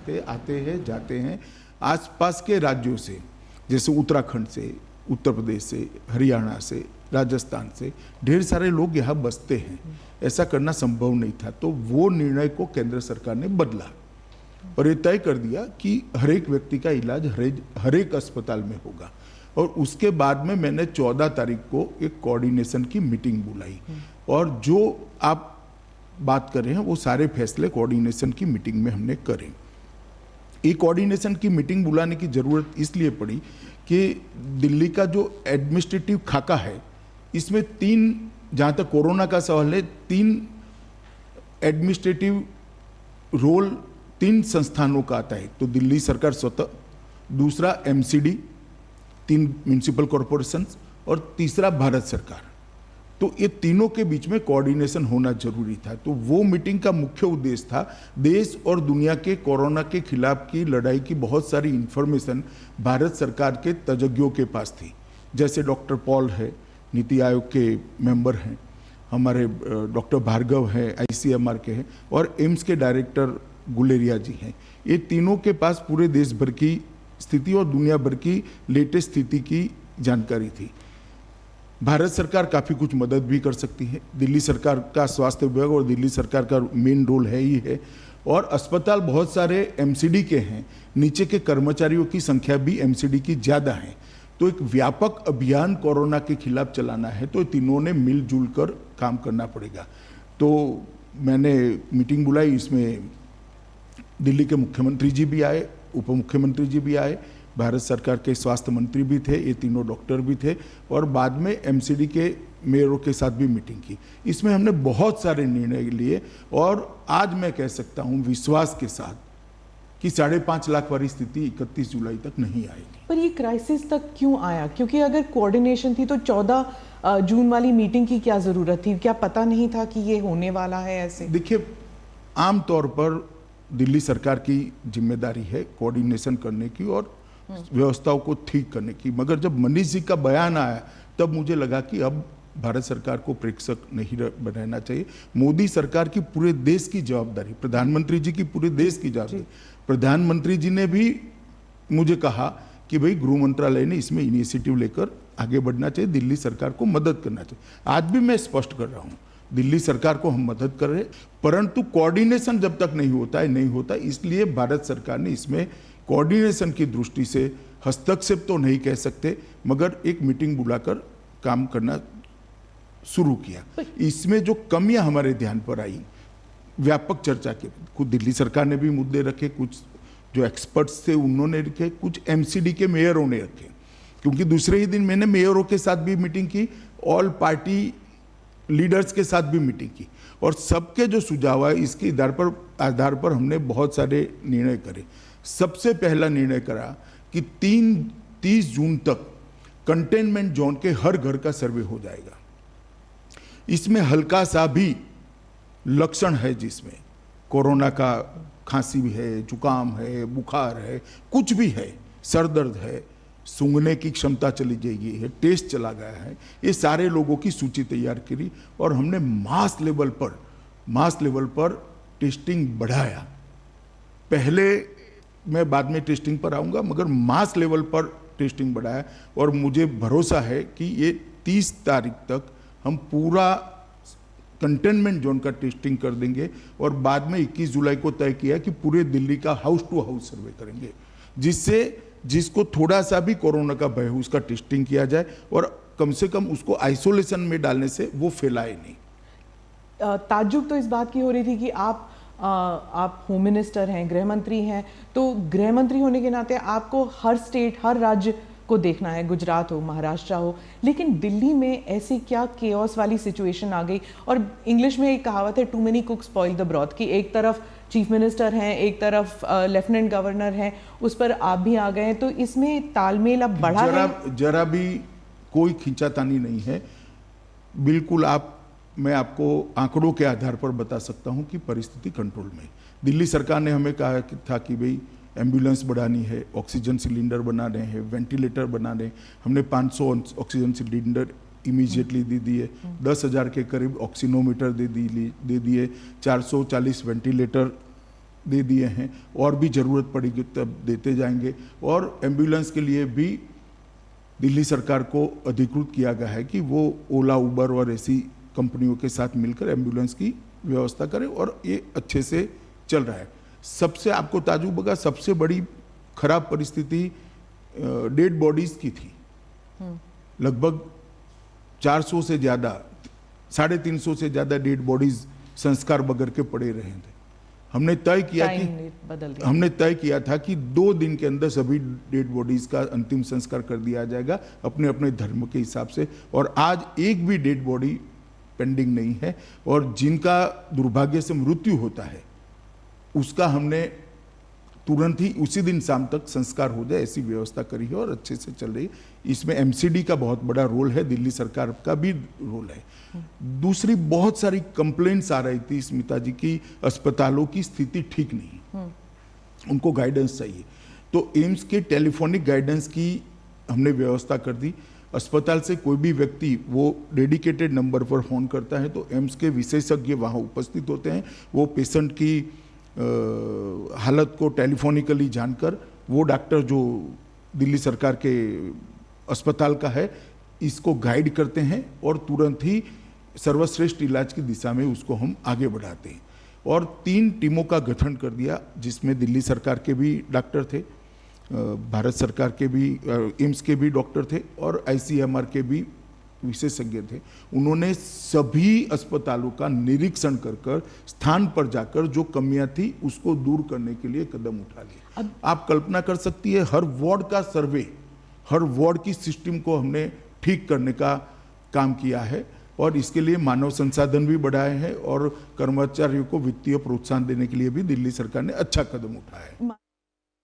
थे, आते हैं जाते हैं। आसपास के राज्यों से, जैसे उत्तराखंड से, उत्तर प्रदेश से, हरियाणा से, राजस्थान से ढेर सारे लोग यहाँ बसते हैं। ऐसा करना संभव नहीं था, तो वो निर्णय को केंद्र सरकार ने बदला और ये तय कर दिया कि हर एक व्यक्ति का इलाज हर एक अस्पताल में होगा। और उसके बाद में मैंने 14 तारीख को एक कोऑर्डिनेशन की मीटिंग बुलाई और जो आप बात कर रहे हैं वो सारे फैसले कोऑर्डिनेशन की मीटिंग में हमने करे। ये कोऑर्डिनेशन की मीटिंग बुलाने की जरूरत इसलिए पड़ी कि दिल्ली का जो एडमिनिस्ट्रेटिव खाका है, इसमें 3, जहाँ तक कोरोना का सवाल है, 3 एडमिनिस्ट्रेटिव रोल 3 संस्थानों का आता है। तो दिल्ली सरकार स्वतः, दूसरा MCD, 3 म्यूनिसिपल कॉरपोरेशंस और तीसरा भारत सरकार। तो ये तीनों के बीच में कोऑर्डिनेशन होना जरूरी था। तो वो मीटिंग का मुख्य उद्देश्य था, देश और दुनिया के कोरोना के खिलाफ की लड़ाई की बहुत सारी इंफॉर्मेशन भारत सरकार के तज्ञों के पास थी। जैसे डॉक्टर पॉल है, नीति आयोग के मेंबर हैं, हमारे डॉक्टर भार्गव है, ICMR के हैं, और एम्स के डायरेक्टर गुलेरिया जी हैं। ये तीनों के पास पूरे देश भर की स्थिति और दुनिया भर की लेटेस्ट स्थिति की जानकारी थी। भारत सरकार काफ़ी कुछ मदद भी कर सकती है। दिल्ली सरकार का स्वास्थ्य विभाग और दिल्ली सरकार का मेन रोल है ही है। और अस्पताल बहुत सारे MCD के हैं, नीचे के कर्मचारियों की संख्या भी MCD की ज़्यादा है। तो एक व्यापक अभियान कोरोना के खिलाफ चलाना है, तो तीनों ने मिलजुल कर काम करना पड़ेगा। तो मैंने मीटिंग बुलाई, इसमें दिल्ली के मुख्यमंत्री जी भी आए, उप मुख्यमंत्री जी भी आए, भारत सरकार के स्वास्थ्य मंत्री भी थे, ये तीनों डॉक्टर भी थे, और बाद में MCD के मेयरों के साथ भी मीटिंग की। इसमें हमने बहुत सारे निर्णय लिए और आज मैं कह सकता हूँ विश्वास के साथ कि 5.5 लाख वाली स्थिति 31 जुलाई तक नहीं आएगी। पर ये क्राइसिस तक क्यों आया? क्योंकि अगर कोऑर्डिनेशन थी तो 14 जून वाली मीटिंग की क्या जरूरत थी? क्या पता नहीं था कि ये होने वाला है ऐसे? देखिए, आमतौर पर दिल्ली सरकार की जिम्मेदारी है कोऑर्डिनेशन करने की और व्यवस्थाओं को ठीक करने की, मगर जब मनीष जी का बयान आया तब मुझे लगा कि अब भारत सरकार को प्रेक्षक नहीं बनाना चाहिए। मोदी सरकार की पूरे देश की जवाबदारी, प्रधानमंत्री जी की पूरे देश की जवाबदारी। प्रधानमंत्री जी ने भी मुझे कहा कि भाई गृह मंत्रालय ने इसमें इनिशिएटिव लेकर आगे बढ़ना चाहिए, दिल्ली सरकार को मदद करना चाहिए। आज भी मैं स्पष्ट कर रहा हूँ, दिल्ली सरकार को हम मदद कर रहे हैं, परंतु कोऑर्डिनेशन जब तक नहीं होता है नहीं होता। इसलिए भारत सरकार ने इसमें कोऑर्डिनेशन की दृष्टि से हस्तक्षेप तो नहीं कह सकते, मगर एक मीटिंग बुलाकर काम करना शुरू किया। इसमें जो कमियां हमारे ध्यान पर आई, व्यापक चर्चा के, कुछ दिल्ली सरकार ने भी मुद्दे रखे, कुछ जो एक्सपर्ट्स थे उन्होंने रखे, कुछ MCD के मेयरों ने रखे। क्योंकि दूसरे ही दिन मैंने मेयरों के साथ भी मीटिंग की, ऑल पार्टी लीडर्स के साथ भी मीटिंग की, और सबके जो सुझाव है इसके आधार पर हमने बहुत सारे निर्णय करे। सबसे पहला निर्णय करा कि 30 जून तक कंटेनमेंट जोन के हर घर का सर्वे हो जाएगा। इसमें हल्का सा भी लक्षण है, जिसमें कोरोना का खांसी भी है, जुकाम है, बुखार है, कुछ भी है, सर दर्द है, सूंघने की क्षमता चली जाएगी है, टेस्ट चला गया है, ये सारे लोगों की सूची तैयार करी और हमने मास लेवल पर टेस्टिंग बढ़ाया। पहले मैं बाद में टेस्टिंग पर आऊँगा, मगर मास लेवल पर टेस्टिंग बढ़ाया और मुझे भरोसा है कि ये 30 तारीख तक हम पूरा कंटेनमेंट जोन का टेस्टिंग कर देंगे और बाद में 21 जुलाई को तय किया कि पूरे दिल्ली का हाउस टू हाउस सर्वे करेंगे, जिसको थोड़ा सा भी कोरोना का भय हो उसका टेस्टिंग किया जाए और कम से कम उसको आइसोलेशन में डालने से वो फैलाए नहीं। ताज्जुब तो इस बात की हो रही थी कि आप होम मिनिस्टर हैं, गृह मंत्री हैं, तो गृह मंत्री होने के नाते आपको हर स्टेट, हर राज्य को देखना है, गुजरात हो, महाराष्ट्र हो, लेकिन दिल्ली में ऐसी क्या केओस वाली सिचुएशन आ गई। और इंग्लिश में एक कहावत है, too many cooks spoil the broth, कि एक तरफ चीफ मिनिस्टर हैं, एक तरफ लेफ्टिनेंट गवर्नर हैं, उस पर आप भी आ गए हैं, तो इसमें तालमेल अब बढ़ा है? जरा भी कोई खींचातानी नहीं है, बिल्कुल। मैं आपको आंकड़ों के आधार पर बता सकता हूं कि परिस्थिति कंट्रोल में। दिल्ली सरकार ने हमें कहा था कि भाई एम्बुलेंस बढ़ानी है, ऑक्सीजन सिलेंडर बनाने हैं, वेंटिलेटर बनाने हैं। हमने 500 ऑक्सीजन सिलेंडर इमीडिएटली दे दिए, 10,000 के करीब ऑक्सीनोमीटर दे दिए, 440 वेंटिलेटर दे दिए हैं, और भी ज़रूरत पड़ेगी तब देते जाएंगे। और एम्बुलेंस के लिए भी दिल्ली सरकार को अधिकृत किया गया है कि वो ओला, उबर और ऐसी कंपनियों के साथ मिलकर एम्बुलेंस की व्यवस्था करें, और ये अच्छे से चल रहा है। सबसे आपको ताजुब होगा, सबसे बड़ी खराब परिस्थिति डेड बॉडीज की थी। लगभग 400 से ज़्यादा, 350 से ज़्यादा डेड बॉडीज संस्कार बगैर के पड़े रहे थे। हमने तय किया था कि 2 दिन के अंदर सभी डेड बॉडीज का अंतिम संस्कार कर दिया जाएगा अपने अपने धर्म के हिसाब से, और आज एक भी डेड बॉडी पेंडिंग नहीं है। और जिनका दुर्भाग्य से मृत्यु होता है उसका हमने तुरंत ही उसी दिन शाम तक संस्कार हो जाए ऐसी व्यवस्था करी है, और अच्छे से चल रही है। इसमें एमसीडी का बहुत बड़ा रोल है, दिल्ली सरकार का भी रोल है। दूसरी बहुत सारी कंप्लेंट्स आ रही थी स्मिता जी की अस्पतालों की स्थिति ठीक नहीं, उनको गाइडेंस चाहिए, तो एम्स के टेलीफोनिक गाइडेंस की हमने व्यवस्था कर दी। अस्पताल से कोई भी व्यक्ति वो डेडिकेटेड नंबर पर फोन करता है तो एम्स के विशेषज्ञ वहाँ उपस्थित होते हैं। वो पेशेंट की हालत को टेलीफोनिकली जानकर वो डॉक्टर जो दिल्ली सरकार के अस्पताल का है इसको गाइड करते हैं, और तुरंत ही सर्वश्रेष्ठ इलाज की दिशा में उसको हम आगे बढ़ाते हैं। और 3 टीमों का गठन कर दिया, जिसमें दिल्ली सरकार के भी डॉक्टर थे, भारत सरकार के भी एम्स के भी डॉक्टर थे, और आईसीएमआर के भी विशेषज्ञ थे। उन्होंने सभी अस्पतालों का निरीक्षण कर स्थान पर जाकर जो कमियां थी उसको दूर करने के लिए कदम उठा लिए। आप कल्पना कर सकती है, हर वार्ड का सर्वे, हर वार्ड की सिस्टम को हमने ठीक करने का काम किया है, और इसके लिए मानव संसाधन भी बढ़ाए हैं, और कर्मचारियों को वित्तीय प्रोत्साहन देने के लिए भी दिल्ली सरकार ने अच्छा कदम उठाया है।